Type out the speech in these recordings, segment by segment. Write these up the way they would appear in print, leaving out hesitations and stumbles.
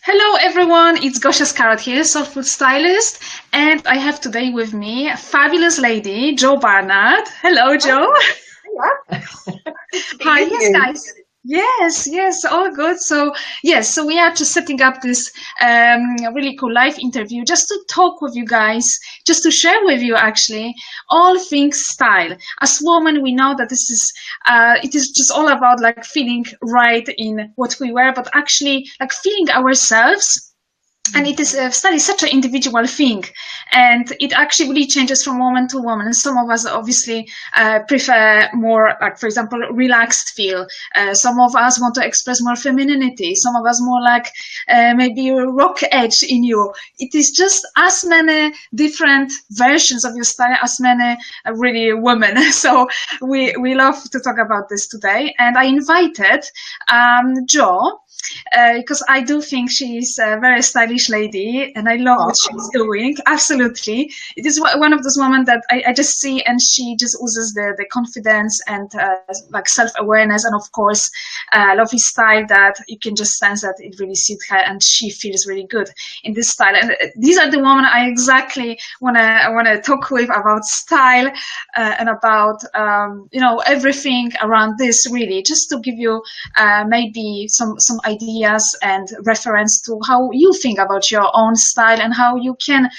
Hello everyone, it's Gosia Carrot here, soulful stylist, and I have today with me a fabulous lady, Jo Barnard. Hello, Oh, Jo. yeah. Good to be Hi, with yes, you. guys. Yes, all good. So we are just setting up this really cool live interview just to talk with you guys, just to share with you actually all things style. As women, we know that it is just all about like feeling right in what we wear, but actually like feeling ourselves. And it is study such an individual thing, and it actually really changes from woman to woman. And some of us obviously prefer more, like for example, relaxed feel. Some of us want to express more femininity. Some of us more like maybe a rock edge in you. It is just as many different versions of your style, as many really women. So we love to talk about this today, and I invited Jo because I do think she's a very stylish lady and I love what Oh, she's doing. Absolutely. It is one of those moments that I just see, and she just oozes the confidence and like self-awareness, and of course lovely style that you can just sense that it really suits her and she feels really good in this style. And these are the women I exactly wanna talk with about style and about everything around this, really, just to give you maybe some ideas and reference to how you think about your own style and how you can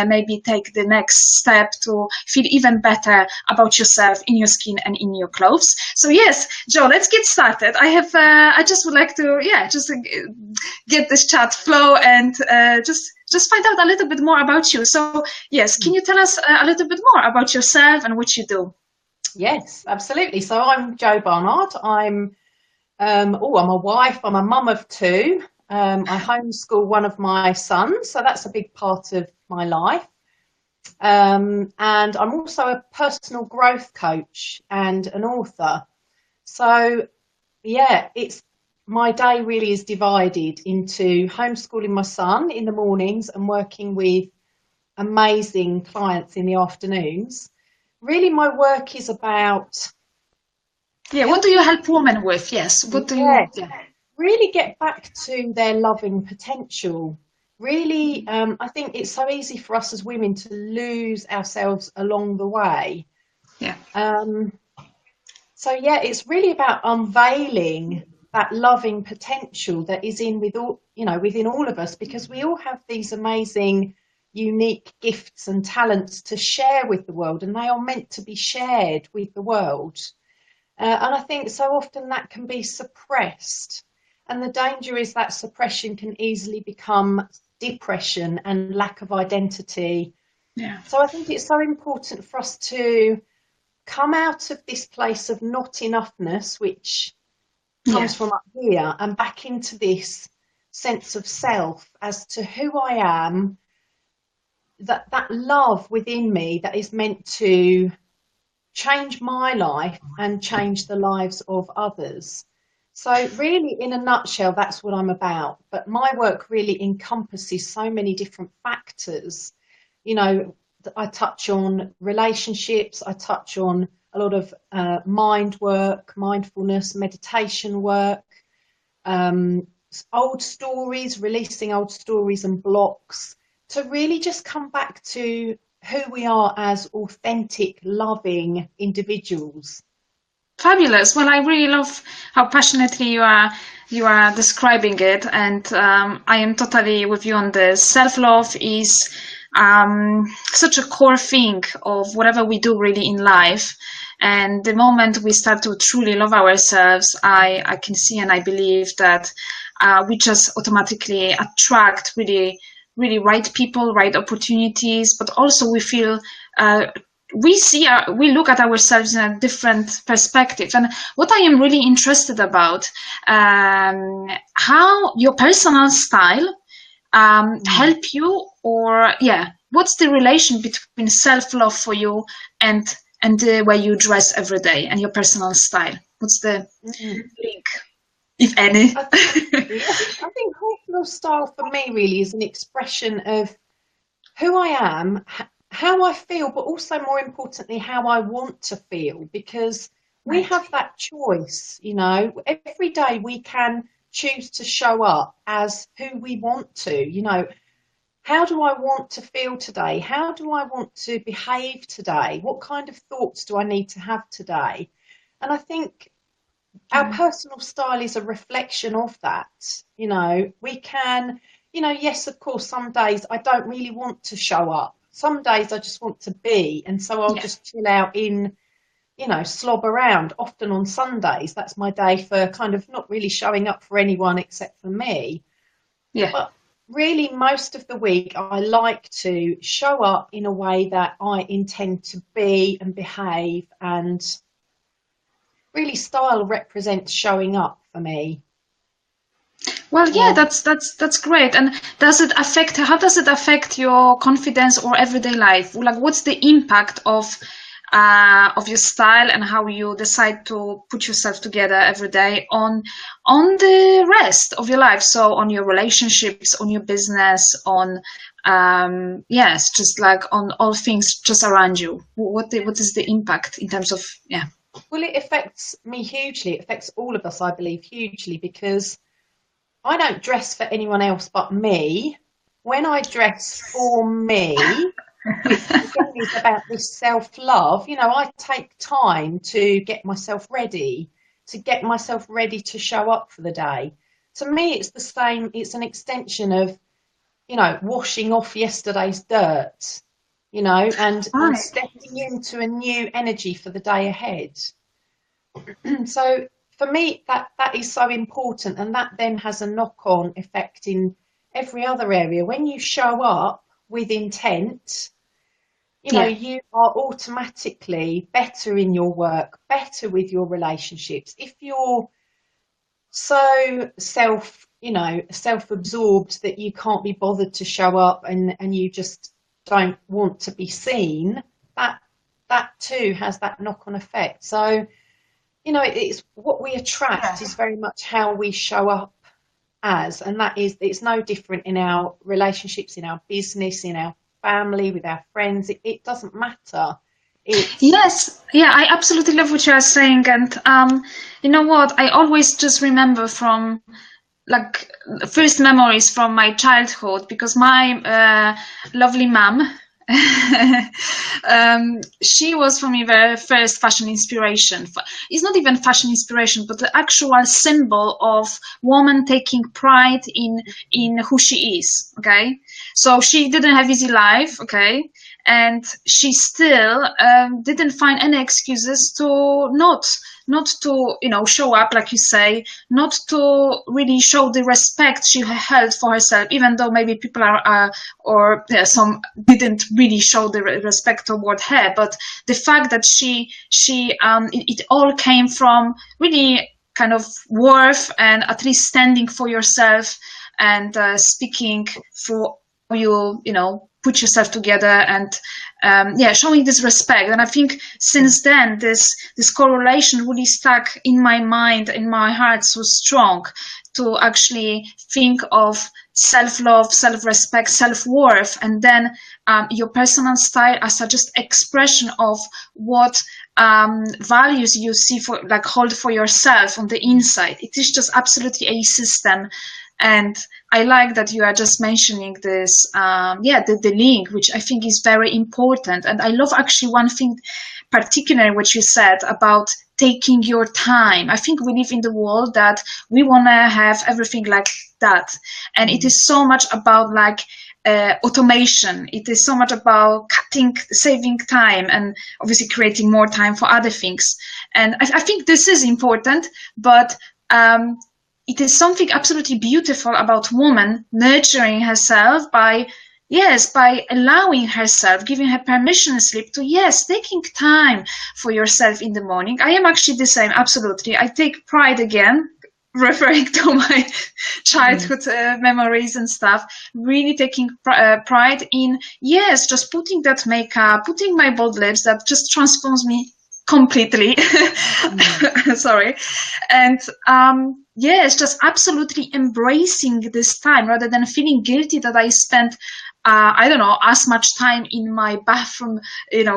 maybe take the next step to feel even better about yourself in your skin and in your clothes. So yes, Jo, let's get started. I just would like to just get this chat flow and just find out a little bit more about you. So yes, can you tell us a little bit more about yourself and what you do? yes, absolutely. So I'm Jo Barnard. I'm a wife. I'm a mum of two. I homeschool one of my sons, so that's a big part of my life. And I'm also a personal growth coach and an author. So yeah, it's my day really is divided into homeschooling my son in the mornings and working with amazing clients in the afternoons. Really, my work is about Yeah, what do you helping, help women with? Yes, what do you? yes, Yeah. really get back to their loving potential. Really, I think it's so easy for us as women to lose ourselves along the way. Yeah. Um, so yeah, it's really about unveiling that loving potential that is in with all, within all of us, because we all have these amazing, unique gifts and talents to share with the world, and they are meant to be shared with the world. And I think so often that can be suppressed. And the danger is that suppression can easily become depression and lack of identity. Yeah. So I think it's so important for us to come out of this place of not enoughness, which Yeah. comes from up here, and back into this sense of self as to who I am, that love within me that is meant to change my life and change the lives of others. So, really, in a nutshell, that's what I'm about. But my work really encompasses so many different factors. You know, I touch on relationships, I touch on a lot of mind work, mindfulness, meditation work, um, old stories, releasing old stories and blocks, to really just come back to who we are as authentic, loving individuals. Fabulous. Well, I really love how passionately you are describing it, and I am totally with you on this. Self-love is such a core thing of whatever we do really in life. And the moment we start to truly love ourselves, I can see and I believe that we just automatically attract really right people, right opportunities, but also we feel uh, we look at ourselves in a different perspective. And what I am really interested about, how your personal style Mm. help you, or yeah, what's the relation between self-love for you and the way you dress every day and your personal style? What's the Mm. link, if any? I, yeah, I think personal style for me really is an expression of who I am, how I feel, but also more importantly, how I want to feel, because we Right. have that choice. Every day we can choose to show up as who we want to. You know, how do I want to feel today? How do I want to behave today? What kind of thoughts do I need to have today? And I think our personal style is a reflection of that. You know, we can, you know, yes, of course, some days I don't really want to show up. Some days I just want to be. And so I'll Yeah. just chill out in, you know, slob around. Often on Sundays, that's my day for kind of not really showing up for anyone except for me. Yeah. But really, most of the week, I like to show up in a way that I intend to be and behave, and really style represents showing up for me. Well, yeah, Yeah. that's great. And how does it affect your confidence or everyday life? Like, what's the impact of your style and how you decide to put yourself together every day on the rest of your life? So on your relationships, on your business, on yes, just like on all things just around you. What is the impact in terms of Well, it affects me hugely. It affects all of us, I believe, hugely, because I don't dress for anyone else but me. When I dress for me, which again is about this self-love, you know, I take time to get myself ready, to show up for the day. To me, it's the same, it's an extension of, you know, washing off yesterday's dirt, you know, and Right. stepping into a new energy for the day ahead. So for me, that is so important, and that then has a knock-on effect in every other area. When you show up with intent, you know, Yeah. you are automatically better in your work, better with your relationships. If you're so self-absorbed that you can't be bothered to show up, and you just don't want to be seen, that too has that knock-on effect. So, you know, it's what we attract is very much how we show up as, and it's no different in our relationships, in our business, in our family, with our friends. It doesn't matter. It's Yes, yeah, I absolutely love what you are saying, and you know what? I always just remember from like first memories from my childhood because my lovely mom, she was for me the first fashion inspiration. It's not even fashion inspiration, but the actual symbol of woman taking pride in who she is. Okay, so she didn't have easy life. Okay, and she still didn't find any excuses to not to show up like you say, not to really show the respect she held for herself, even though maybe people some didn't really show the respect toward her. But the fact that it all came from really kind of worth and at least standing for yourself and speaking through put yourself together and showing this respect. And I think since then this correlation really stuck in my mind, in my heart, so strong to actually think of self-love, self-respect, self-worth, and then your personal style as a just expression of what values you see hold for yourself on the inside. It is just absolutely a system. And I like that you are just mentioning this, the link, which I think is very important. And I love actually one thing, particularly what you said about taking your time. I think we live in the world that we want to have everything like that. And it is so much about automation. It is so much about saving time, and obviously creating more time for other things. And I think this is important, but it is something absolutely beautiful about woman nurturing herself by allowing herself, giving her permission slip to, taking time for yourself in the morning. I am actually the same, absolutely. I take pride again, referring to my childhood memories and stuff, really taking pride in, just putting that makeup, putting my bold lips that just transforms me completely. Sorry. And it's just absolutely embracing this time rather than feeling guilty that I spent I don't know, as much time in my bathroom,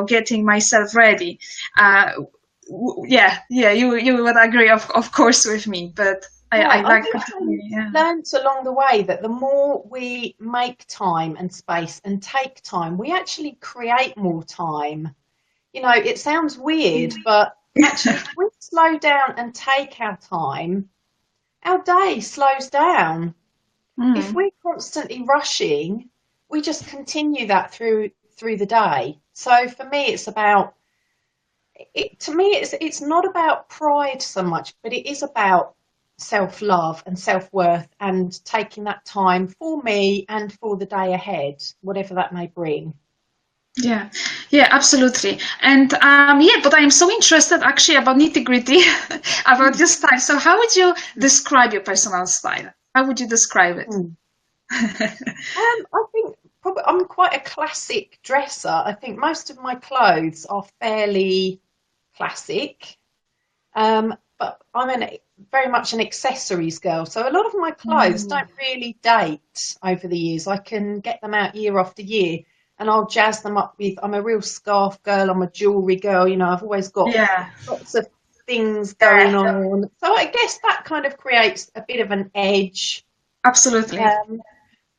getting myself ready. You would agree, of course, with me, but I I've like also particularly, yeah. learned along the way that the more we make time and space and take time, we actually create more time. You know, it sounds weird, but actually, if we slow down and take our time, our day slows down. If Mm. we're constantly rushing, we just continue that through the day. So for me, it's about it. To me, it's not about pride so much, but it is about self-love and self-worth and taking that time for me and for the day ahead, whatever that may bring. Yeah, yeah, absolutely. And yeah, but I'm so interested actually about nitty-gritty about your style. So how would you describe your personal style? How would you describe it? Mm. I think probably I'm quite a classic dresser. I think most of my clothes are fairly classic, but very much an accessories girl. So a lot of my clothes Mm. don't really date over the years. I can get them out year after year, and I'll jazz them up with. I'm a real scarf girl. I'm a jewelry girl. You know, I've always got Yeah, lots of things going yeah, on. So I guess that kind of creates a bit of an edge. absolutely. Um,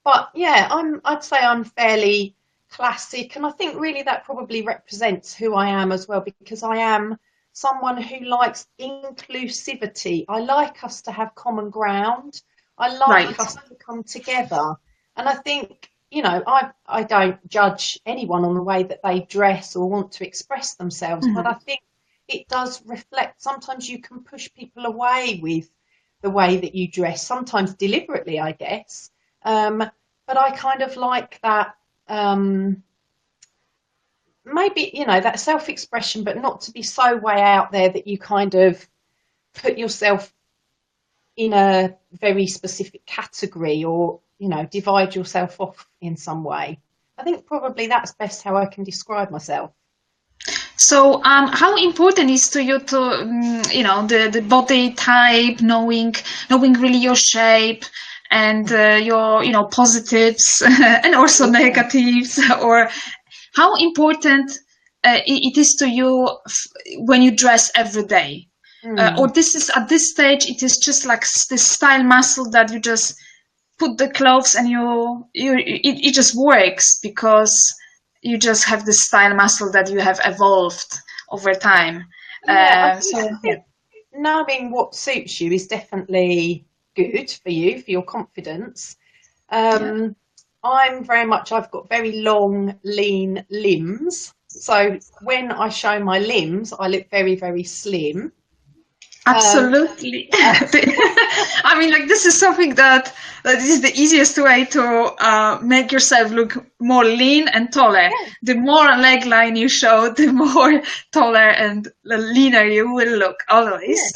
but yeah, I'd say I'm fairly classic, and I think really that probably represents who I am as well, because I am someone who likes inclusivity. I like us to have common ground. I like Right. us to come together. And I think, you know, I don't judge anyone on the way that they dress or want to express themselves, but I Mhm. think it does reflect. Sometimes you can push people away with the way that you dress, sometimes deliberately, I guess. But I kind of like that, maybe, you know, that self-expression, but not to be so way out there that you kind of put yourself in a very specific category or, you know, divide yourself off in some way. I think probably that's best how I can describe myself. So, how important is to you to, you know, the body type, knowing really your shape and your, you know, positives and also Yeah. negatives, or how important it is to you when you dress every day? Or Mm. this is at this stage, it is just like this style muscle that you just put the clothes and it just works because you just have this style muscle that you have evolved over time. Yeah, So I yeah. think knowing what suits you is definitely good for you, for your confidence. Yeah. Um, I've got very long, lean limbs. So when I show my limbs, I look very, very slim. Um, Absolutely. I mean, like this is something that is the easiest way to make yourself look more lean and taller. yeah, The more leg line you show, the more taller and the leaner you will look yeah, always.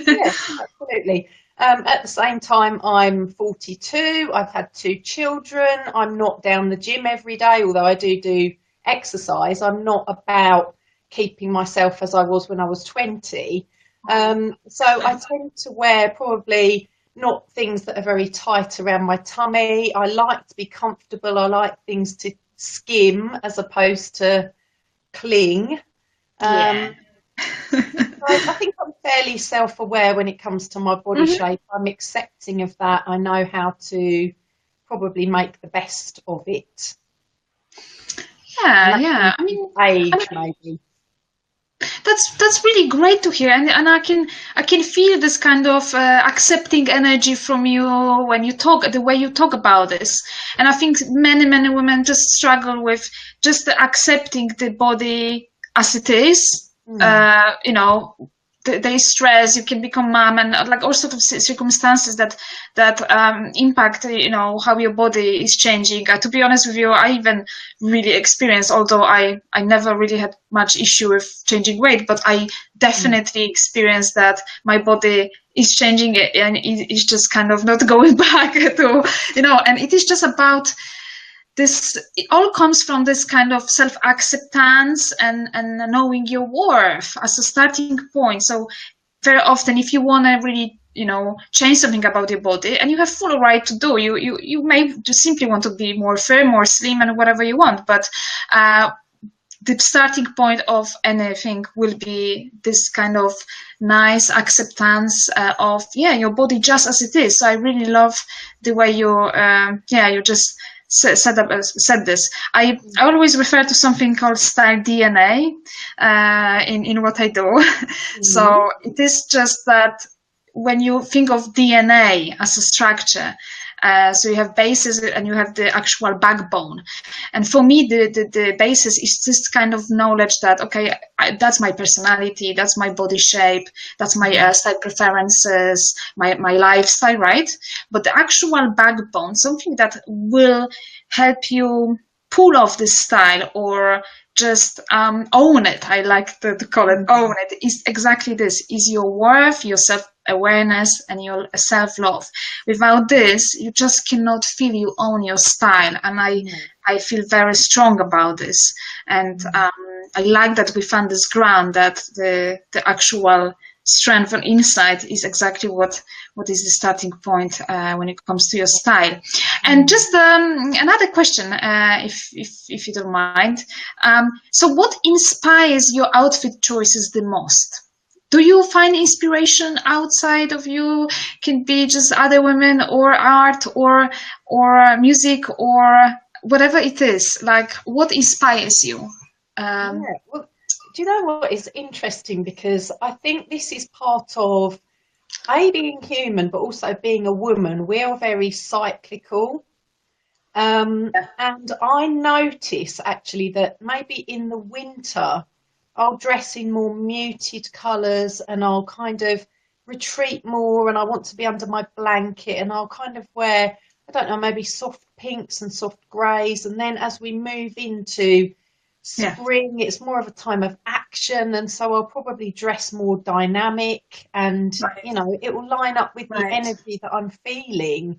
yeah, absolutely. At the same time, I'm 42. I've had two children. I'm not down the gym every day, although I do exercise. I'm not about keeping myself as I was when I was 20. So I tend to wear probably not things that are very tight around my tummy. I like to be comfortable. I like things to skim as opposed to cling. Yeah. Um, I think I'm fairly self-aware when it comes to my body Mhm. shape. I'm accepting of that. I know how to probably make the best of it. And Yeah, that yeah. comes with age, I mean, maybe. that's really great to hear, and I can feel this kind of accepting energy from you when you talk, the way you talk about this. And I think many women just struggle with just accepting the body as it is. Mm, You know, they stress. You can become mom, and like all sort of circumstances that impact, you know, how your body is changing. To be honest with you, I even really experienced, although I never really had much issue with changing weight, but I mm, definitely experienced that my body is changing and it is just kind of not going back to, you know, and it is just about this. It all comes from this kind of self-acceptance and knowing your worth as a starting point. So very often, if you want to really, you know, change something about your body, and you have full right to do, you may just simply want to be more firm, more slim, and whatever you want, but uh, the starting point of anything will be this kind of nice acceptance of your body just as it is. So I really love the way you just said this. I always refer to something called style DNA in what I do. So it is just that when you think of DNA as a structure, so you have bases and you have the actual backbone. And for me, the basis is this kind of knowledge that, okay, that's my personality, that's my body shape, that's my style preferences, my lifestyle, right? But the actual backbone, something that will help you pull off this style or just own it, I like to call it own it, is exactly this, is your worth, your self-awareness and your self-love. Without this, you just cannot feel you own your style. And I feel very strong about this. And I like that we found this ground, that the actual strength and insight is exactly what is the starting point when it comes to your style. And just another question, if you don't mind. So what inspires your outfit choices the most? Do you find inspiration outside of you? Can be just other women or art or music or whatever it is. Like, what inspires you? Well, do you know what is interesting? Because I think this is part of being human, but also being a woman. We are very cyclical. And I notice actually that maybe in the winter, I'll dress in more muted colours and I'll kind of retreat more and I want to be under my blanket and I'll kind of wear, I don't know, maybe soft pinks and soft greys. And then as we move into spring, it's more of a time of action, and so I'll probably dress more dynamic and you know, it will line up with the energy that I'm feeling.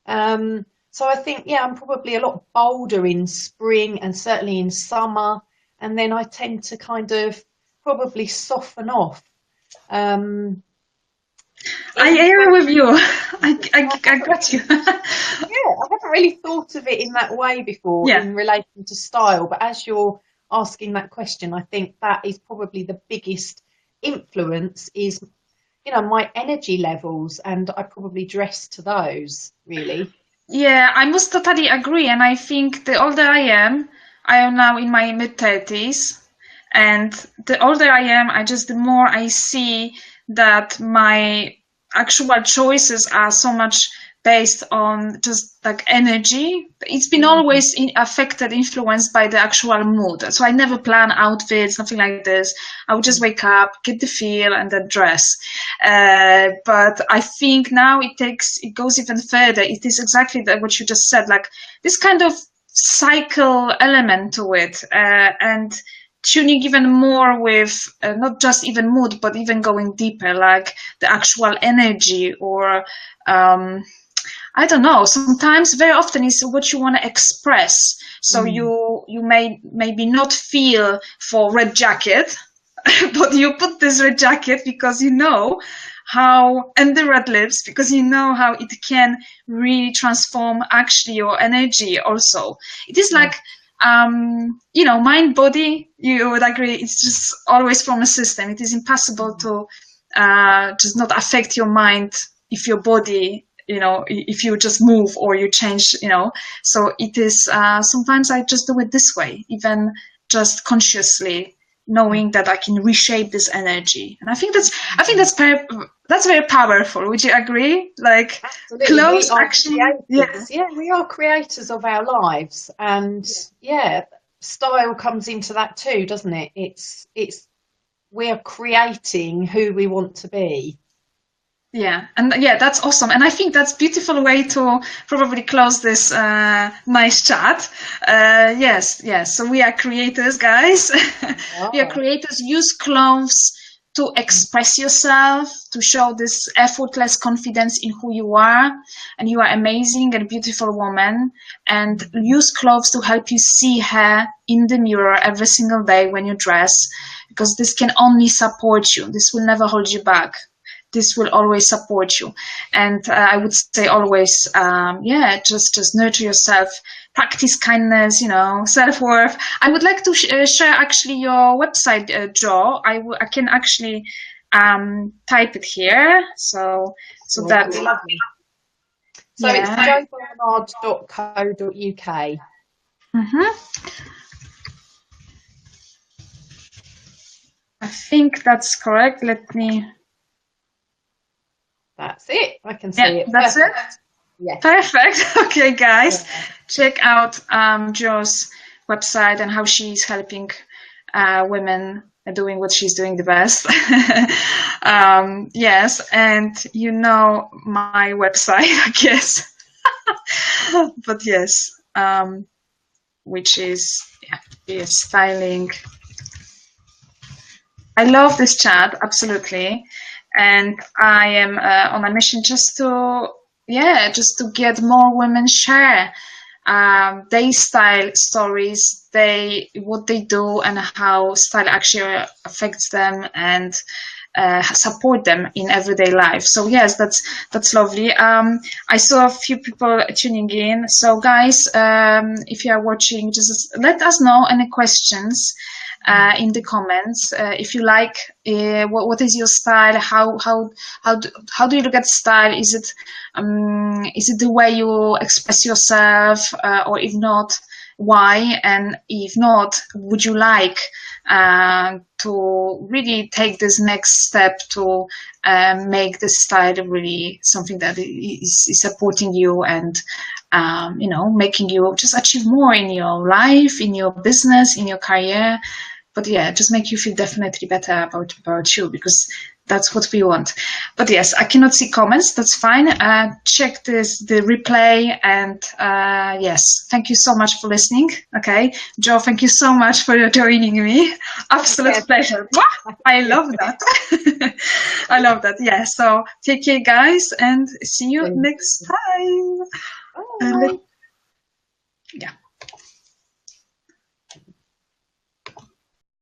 So I think I'm probably a lot bolder in spring and certainly in summer, and then I tend to kind of probably soften off. I agree with you. I got you. I haven't really thought of it in that way before in relation to style, but as you're asking that question, I think that is probably the biggest influence is, you know, my energy levels, and I probably dress to those, really. Yeah, I must totally agree. And I think the older I am now in my mid-30s, and the older I am, the more I see that my actual choices are so much based on just like energy. It's been always influenced by the actual mood. So I never plan outfits, nothing like this. I would just wake up, get the feel, and then dress. But I think now it goes even further. It is exactly what you just said, like this kind of cycle element to it, and tuning even more with not just even mood, but even going deeper, like the actual energy or I don't know, sometimes very often is what you want to express. So you may maybe not feel for red jacket, but you put this red jacket because you know how, and the red lips, because you know how it can really transform actually your energy also. It is like, you know, mind, body, you would agree, it's just always from a system. It is impossible to just not affect your mind if your body, you know, if you just move or you change, you know. So it is, sometimes I just do it this way, even just consciously knowing that I can reshape this energy. And I think that's very powerful. Would you agree? Like, absolutely. close action. We are creators of our lives, and style comes into that too, doesn't it? It's we are creating who we want to be. Yeah, and that's awesome. And I think that's a beautiful way to probably close this nice chat. Yes. So we are creators, guys. We are creators. Use clothes to express yourself, to show this effortless confidence in who you are. And you are amazing and beautiful woman. And use clothes to help you see her in the mirror every single day when you dress, because this can only support you. This will never hold you back. this will always support you. And I would say always, just nurture yourself, practice kindness, self-worth. I would like to share actually your website, Jo. I can actually type it here, so that. Lovely. So it's jobarnard.co.uk. I think that's correct. Let me. That's it. I can see it. That's Perfect. it. Yes. Perfect. Okay, guys, check out Jo's website and how she's helping women doing what she's doing the best. Yes, and my website, I guess. But yes, which is styling. I love this chat, absolutely, and I am on a mission just to get more women share their style stories, what they do, and how style actually affects them, and support them in everyday life. So yes, that's lovely. I saw a few people tuning in. So guys, if you are watching, just let us know any questions in the comments. If you like, what is your style? How do you look at style? Is it the way you express yourself, or if not, why? And if not, would you like to really take this next step to make this style really something that is supporting you and making you just achieve more in your life, in your business, in your career? But yeah, just make you feel definitely better about you, because that's what we want. But yes, I cannot see comments. That's fine. Check the replay, and yes, thank you so much for listening. Okay, Jo, thank you so much for joining me. Absolute pleasure. I love that. I love that. Yeah. So take care, guys, and see you next time. Bye. Yeah.